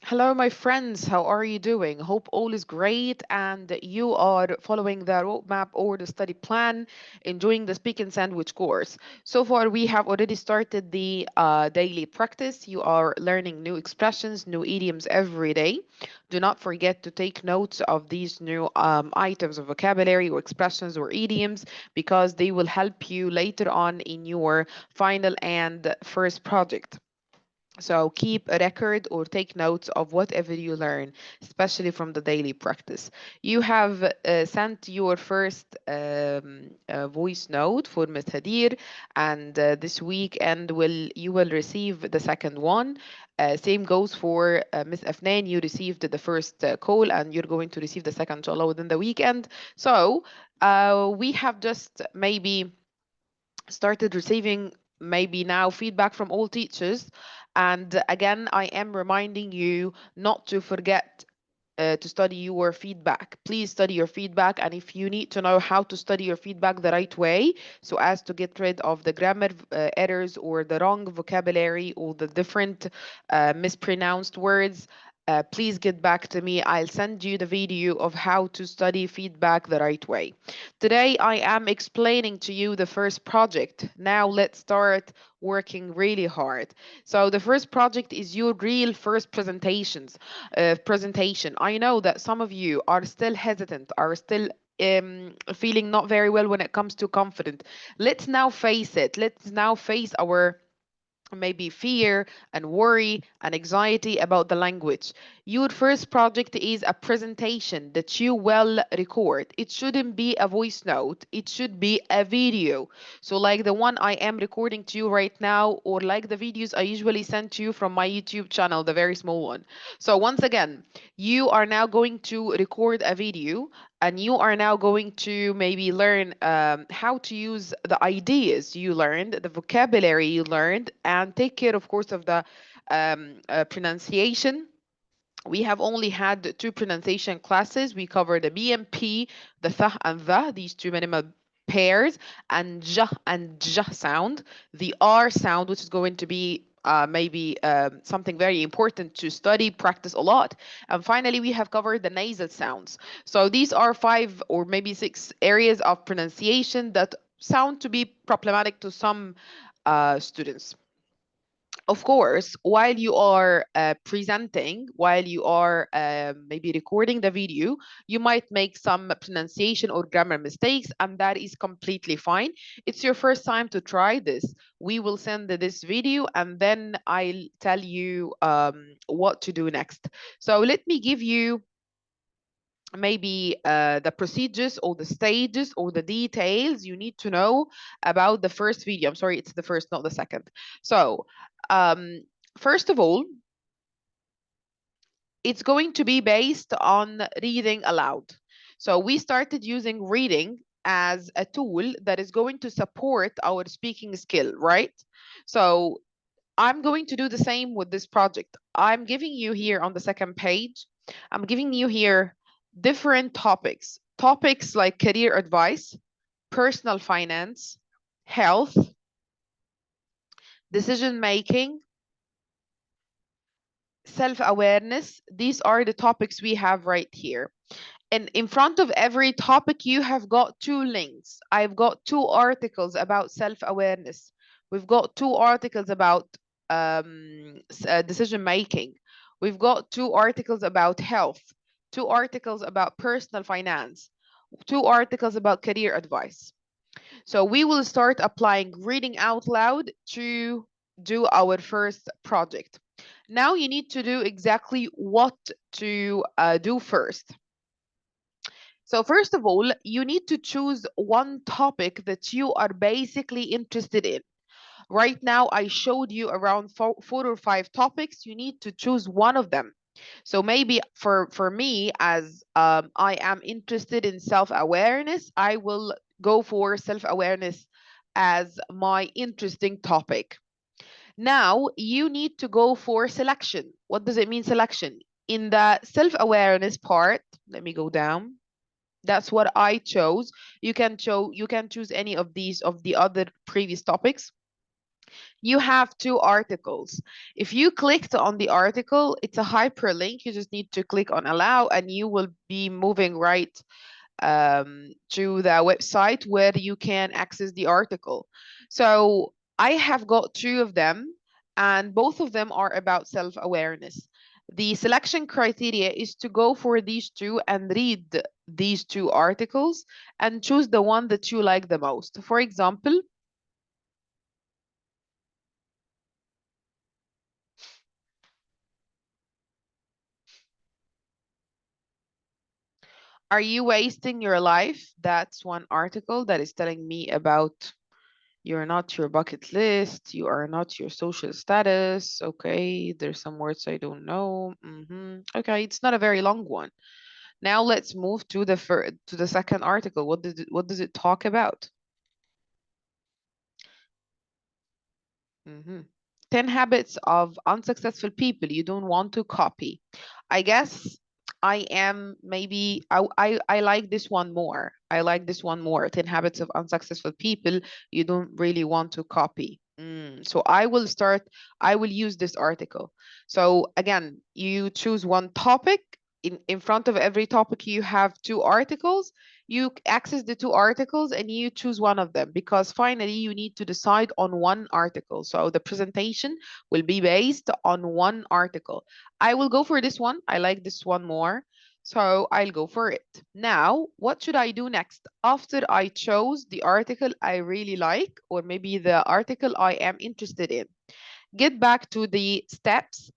Hello, my friends. How are you doing? Hope all is great and you are following the roadmap or the study plan, enjoying the Speak and Sandwich course. So far, we have already started the daily practice. You are learning new expressions, new idioms every day. Do not forget to take notes of these new items of vocabulary or expressions or idioms because they will help you later on in your final and first project. So keep a record or take notes of whatever you learn, especially from the daily practice. You have sent your first voice note for Ms. Hadir, and this weekend you will receive the second one. Same goes for Ms. Afnan. You received the first call, and you're going to receive the second, inshallah, within the weekend. So we have just maybe started receiving maybe now feedback from all teachers. And again, I am reminding you not to forget to study your feedback. Please study your feedback. And if you need to know how to study your feedback the right way, so as to get rid of the grammar errors or the wrong vocabulary or the different mispronounced words, please get back to me. I'll send you the video of how to study feedback the right way. Today, I am explaining to you the first project. Now, let's start working really hard. So, the first project is your real first presentation. I know that some of you are still hesitant, are still feeling not very well when it comes to confidence. Let's now face it. Let's now face our maybe fear and worry and anxiety about the language. Your first project is a presentation that you will record. It shouldn't be a voice note, it should be a video. So, like the one I am recording to you right now, or like the videos I usually send to you from my YouTube channel, the very small one. So, once again, you are now going to record a video and you are now going to maybe learn how to use the ideas you learned, the vocabulary you learned, and take care, of course, of the pronunciation. We have only had two pronunciation classes. We covered the BMP, the th and the, these two minimal pairs, and j and j sound, the R sound, which is going to be maybe something very important to study, practice a lot. And finally, we have covered the nasal sounds. So these are five or maybe six areas of pronunciation that sound to be problematic to some students. Of course, while you are presenting, while you are maybe recording the video, you might make some pronunciation or grammar mistakes, and that is completely fine. It's your first time to try this. We will send this video and then I'll tell you what to do next. So let me give you maybe the procedures or the stages or the details you need to know about the first video. I'm sorry, it's the first, not the second. So, um, first of all, it's going to be based on reading aloud. So we started using reading as a tool that is going to support our speaking skill, right? So I'm going to do the same with this project. I'm giving you here on the second page, I'm giving you here different topics. Topics like career advice, personal finance, health, decision making, self awareness. These are the topics we have right here. And in front of every topic, you have got two links. I've got two articles about self awareness. We've got two articles about decision making. We've got two articles about health, two articles about personal finance, two articles about career advice. So we will start applying reading out loud to do our first project. Now you need to do exactly what to do first. So first of all, you need to choose one topic that you are basically interested in. Right now, I showed you around four or five topics. You need to choose one of them. So maybe for me, as I am interested in self-awareness, I will go for self-awareness as my interesting topic. Now you need to go for selection. What does it mean, selection? In the self-awareness part, let me go down. That's what I chose. You can choose any of these of the other previous topics. You have two articles. If you clicked on the article, it's a hyperlink. You just need to click on allow and you will be moving right to the website where you can access the article. So I have got two of them, and both of them are about self-awareness. The selection criteria is to go for these two and read these two articles and choose the one that you like the most. For example, are you wasting your life? That's one article that is telling me about you're not your bucket list, you are not your social status. Okay, there's some words I don't know. Okay, it's not a very long one. Now let's move to the second article. What does it talk about? 10 habits of unsuccessful people you don't want to copy. I guess I am maybe I like this one more. I like this one more. 10 habits of unsuccessful people you don't really want to copy. So I will use this article. So again, you choose one topic. In front of every topic, you have two articles. You access the two articles and you choose one of them because finally you need to decide on one article. So the presentation will be based on one article. I will go for this one. I like this one more. So I'll go for it. Now, what should I do next? After I chose the article I really like, or maybe the article I am interested in, get back to the steps.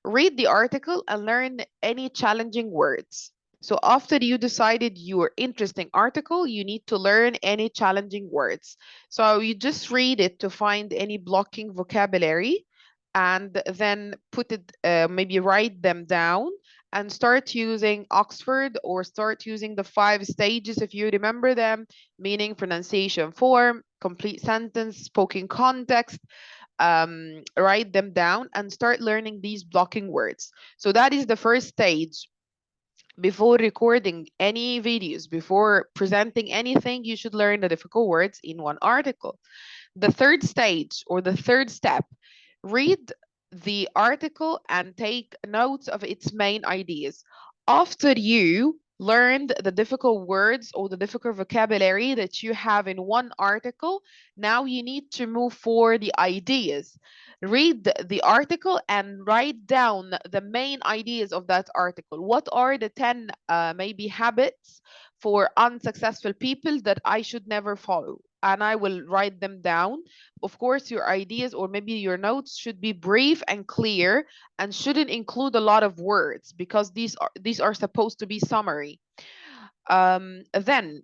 Read the article and learn any challenging words. So after you decided your interesting article, you need to learn any challenging words. So you just read it to find any blocking vocabulary and then put it, maybe write them down and start using Oxford or start using the 5 stages if you remember them, meaning, pronunciation, form, complete sentence, spoken context, write them down and start learning these blocking words. So that is the first stage. Before recording any videos, before presenting anything, you should learn the difficult words in one article. The third stage or the third step, read the article and take notes of its main ideas. After you learned the difficult words or the difficult vocabulary that you have in one article, now you need to move for the ideas. Read the article and write down the main ideas of that article. What are the 10 maybe habits for unsuccessful people that I should never follow? And I will write them down. Of course, your ideas or maybe your notes should be brief and clear and shouldn't include a lot of words because these are supposed to be summary. Then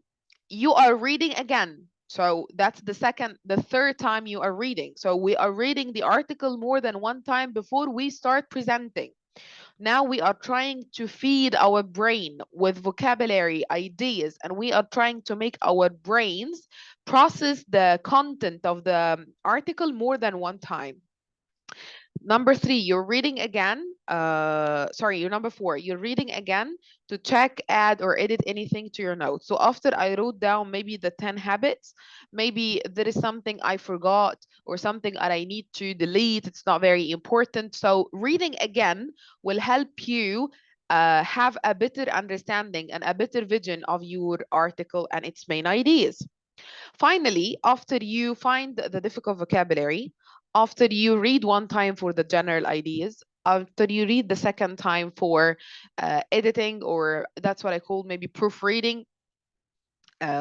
you are reading again. So that's the third time you are reading. So we are reading the article more than one time before we start presenting. Now we are trying to feed our brain with vocabulary, ideas, and we are trying to make our brains process the content of the article more than one time. Number three, you're reading again. Sorry, you're number four. You're reading again to check, add, or edit anything to your notes. So after I wrote down maybe the 10 habits, maybe there is something I forgot or something that I need to delete. It's not very important. So reading again will help you have a better understanding and a better vision of your article and its main ideas. Finally, after you find the difficult vocabulary, after you read one time for the general ideas, after you read the second time for editing, or that's what I call maybe proofreading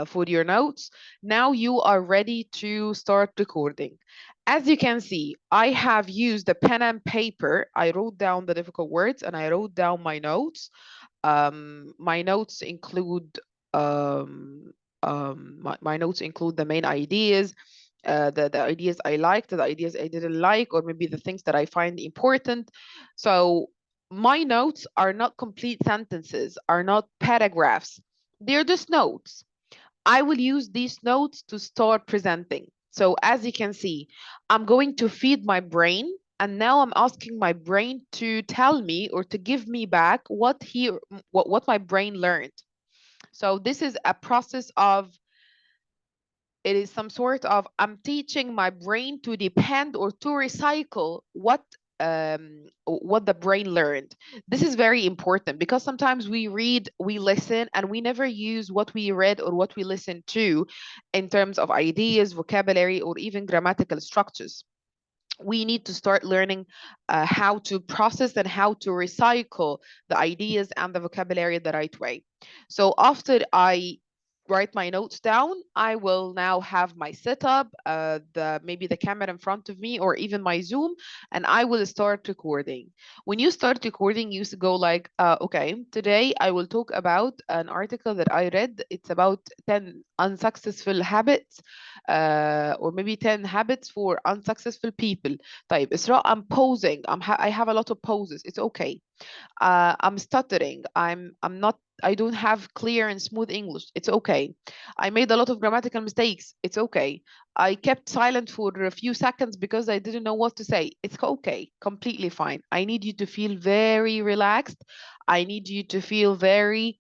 for your notes, now you are ready to start recording. As you can see, I have used a pen and paper. I wrote down the difficult words and I wrote down my notes. My notes include my notes include the main ideas, the ideas I liked, the ideas I didn't like, or maybe the things that I find important. So my notes are not complete sentences, are not paragraphs. They're just notes. I will use these notes to start presenting. So as you can see, I'm going to feed my brain and now I'm asking my brain to tell me or to give me back what my brain learned. So this is a process of It is some sort of I'm teaching my brain to depend or to recycle what the brain learned. This is very important because sometimes we read, we listen, and we never use what we read or what we listened to in terms of ideas, vocabulary, or even grammatical structures. We need to start learning how to process and how to recycle the ideas and the vocabulary the right way. So after I write my notes down, I will now have my setup, the maybe the camera in front of me or even my Zoom, and I will start recording. When you start recording, you go like, okay, today I will talk about an article that I read. It's about 10 unsuccessful habits, or maybe 10 habits for unsuccessful people. طيب إسراء, I'm posing. I have a lot of poses. It's okay. I'm stuttering. I'm not. I don't have clear and smooth English. It's okay. I made a lot of grammatical mistakes. It's okay. I kept silent for a few seconds because I didn't know what to say. It's okay. Completely fine. I need you to feel very relaxed. I need you to feel very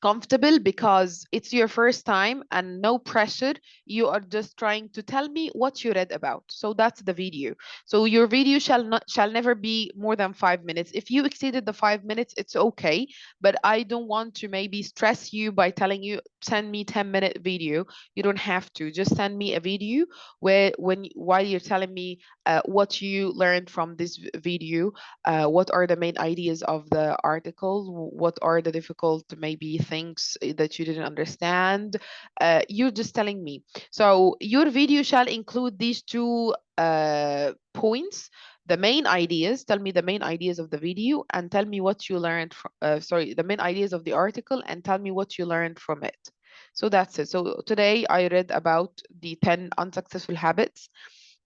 comfortable because it's your first time and no pressure. You are just trying to tell me what you read about. So that's the video. So your video shall never be more than 5 minutes. If you exceeded the 5 minutes, it's okay. But I don't want to maybe stress you by telling you send me 10-minute video. You don't have to. Just send me a video where while you're telling me what you learned from this video, what are the main ideas of the article, what are the difficult maybe things that you didn't understand. You're just telling me. So your video shall include these two points: the main ideas. Tell me the main ideas of the video and tell me what you learned from, sorry, the main ideas of the article and tell me what you learned from it. So that's it. So today I read about the 10 unsuccessful habits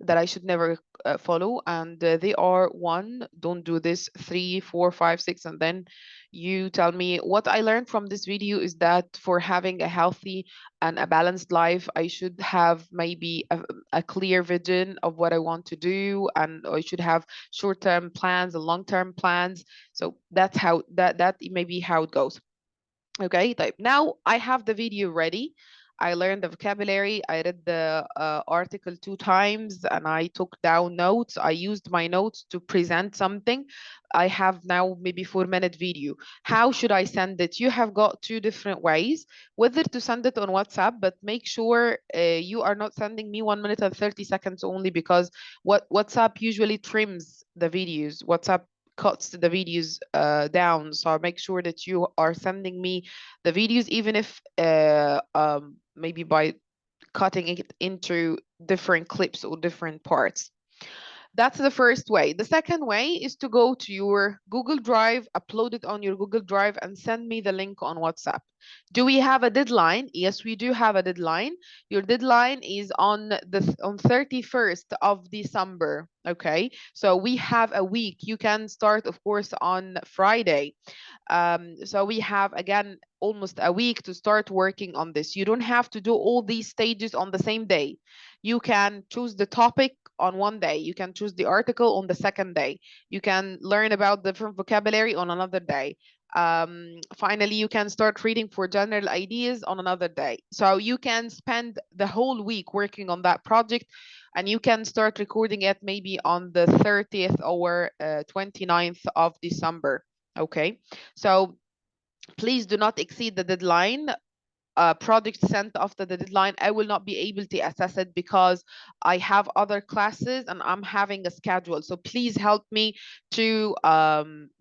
that I should never follow. And they are: one, don't do this; three, four, five, six, and then you tell me what I learned from this video is that for having a healthy and a balanced life, I should have maybe a clear vision of what I want to do, and I should have short-term plans and long-term plans. So that's how that may be how it goes. Okay, type. Now I have the video ready. I learned the vocabulary. I read the article 2 times and I took down notes. I used my notes to present something. I have now maybe 4-minute video. How should I send it? You have got two different ways, whether to send it on WhatsApp, but make sure you are not sending me 1 minute and 30 seconds only, because what WhatsApp usually trims the videos. WhatsApp cuts the videos down. So make sure that you are sending me the videos, even if maybe by cutting it into different clips or different parts. That's the first way. The second way is to go to your Google Drive, upload it on your Google Drive, and send me the link on WhatsApp. Do we have a deadline? Yes, we do have a deadline. Your deadline is on 31st of December. Okay, so we have a week. You can start, of course, on Friday. So we have again almost a week to start working on this. You don't have to do all these stages on the same day. You can choose the topic on one day. You can choose the article on the second day. You can learn about different vocabulary on another day. Finally, you can start reading for general ideas on another day. So you can spend the whole week working on that project, and you can start recording it maybe on the 30th or 29th of December. Okay, so please do not exceed the deadline. Project sent after the deadline, I will not be able to assess it because I have other classes and I'm having a schedule. So please help me to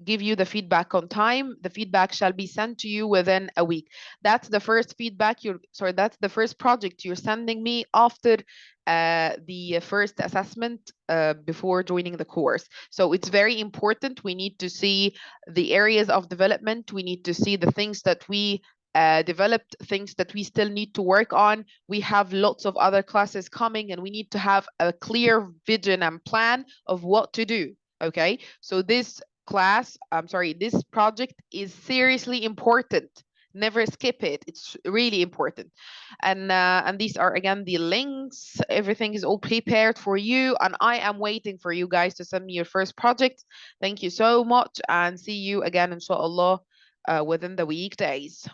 give you the feedback on time. The feedback shall be sent to you within a week. That's the first feedback that's the first project you're sending me after the first assessment before joining the course. So it's very important. We need to see the areas of development. We need to see the things that we developed, things that we still need to work on. We have lots of other classes coming and we need to have a clear vision and plan of what to do. Okay, so this this project is seriously important. Never skip it. It's really important. And these are again the links. Everything is all prepared for you, and I am waiting for you guys to send me your first project. Thank you so much, and see you again, inshallah, within the weekdays.